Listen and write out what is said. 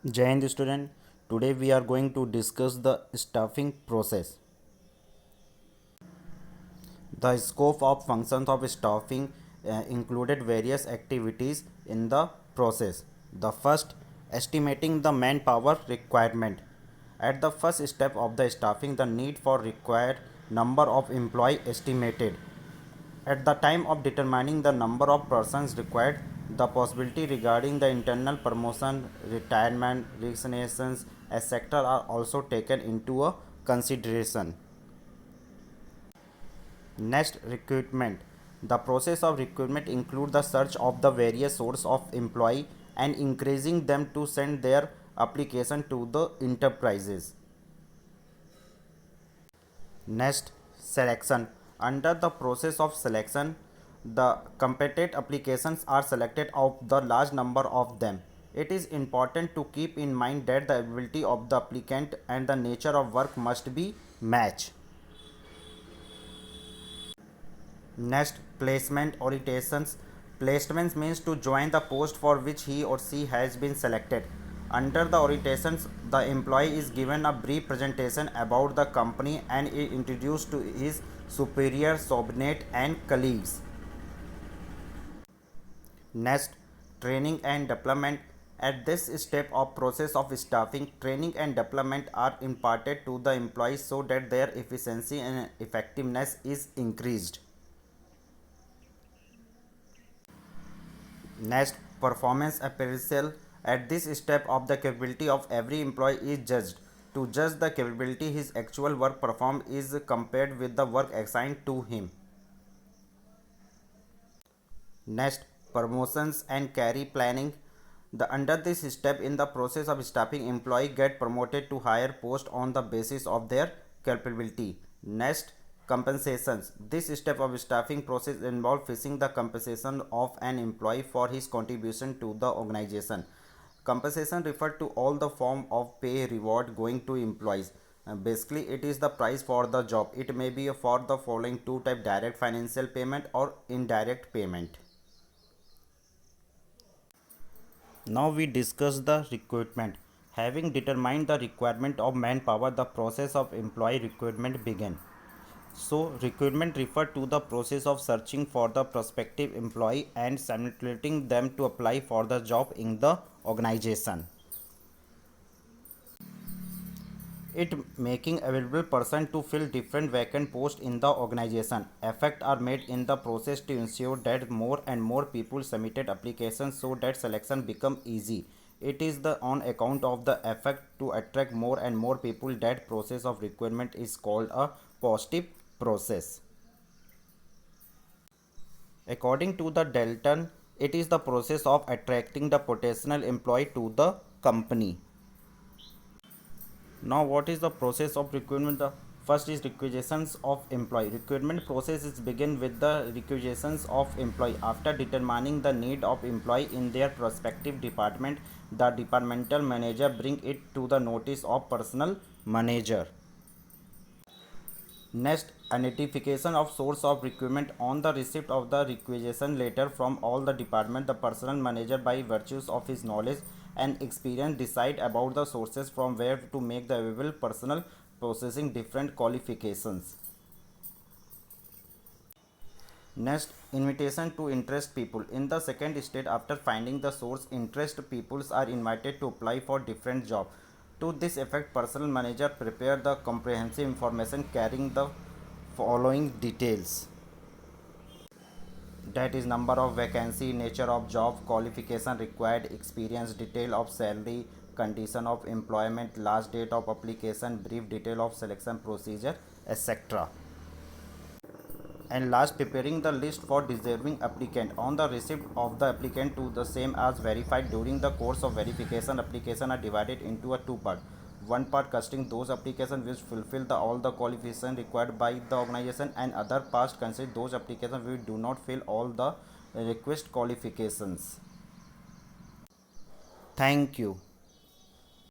Jai Hind student. Today we are going to discuss the staffing process. The scope of functions of staffing included various activities in the process. The first, estimating the manpower requirement. At the first step of the staffing, the need for required number of employee estimated. At the time of determining the number of persons required, the possibility regarding the internal promotion, retirement, resignations, etc. are also taken into a consideration. Next, recruitment. The process of recruitment includes the search of the various sources of employee and encouraging them to send their application to the enterprises. Next, selection. Under the process of selection, the competent applications are selected of the large number of them. It is important to keep in mind that the ability of the applicant and the nature of work must be matched. Next, placement orientations. Placements means to join the post for which he or she has been selected. Under the orientations, the employee is given a brief presentation about the company and is introduced to his superior, subordinate, and colleagues. Next, training and development. At this step of process of staffing, training and development are imparted to the employees so that their efficiency and effectiveness is increased. Next, performance appraisal. At this step of the capability of every employee is judged. To judge the capability, his actual work performed is compared with the work assigned to him. Next, promotions and career planning. The under this step in the process of staffing, employee get promoted to higher post on the basis of their capability. Next, compensations. This step of staffing process involves fixing the compensation of an employee for his contribution to the organization. Compensation refer to all the form of pay reward going to employees. Basically, it is the price for the job. It may be for the following two type: direct financial payment or indirect payment. Now we discuss the recruitment. Having determined the requirement of manpower, the process of employee recruitment began. So, recruitment refer to the process of searching for the prospective employee and simulating them to apply for the job in the organization. It making available person to fill different vacant posts in the organization. Efforts are made in the process to ensure that more and more people submitted applications so that selection become easy. It is the on account of the effort to attract more and more people that process of recruitment is called a positive process. According to the Dalton, it is the process of attracting the potential employee to the company. Now, what is the process of recruitment? The first is requisitions of employee. Recruitment process is begin with the requisitions of employee. After determining the need of employee in their prospective department, the departmental manager bring it to the notice of personnel manager. Next, identification of source of recruitment. On the receipt of the requisition letter from all the department, the personnel manager, by virtues of his knowledge and experience, decide about the sources from where to make the available personnel possessing different qualifications. Next, invitation to interest people. In the second stage, after finding the source, interest peoples are invited to apply for different job. To this effect, personnel manager prepare the comprehensive information carrying the following details. That is number of vacancy, nature of job, qualification required, experience, detail of salary, condition of employment, last date of application, brief detail of selection procedure, etc. And last, preparing the list for deserving applicant. On the receipt of the applicant to the same as verified. During the course of verification, application are divided into a two part. One part casting those applications which fulfill all the qualifications required by the organization, and other part consider those applications which do not fill all the request qualifications. Thank you.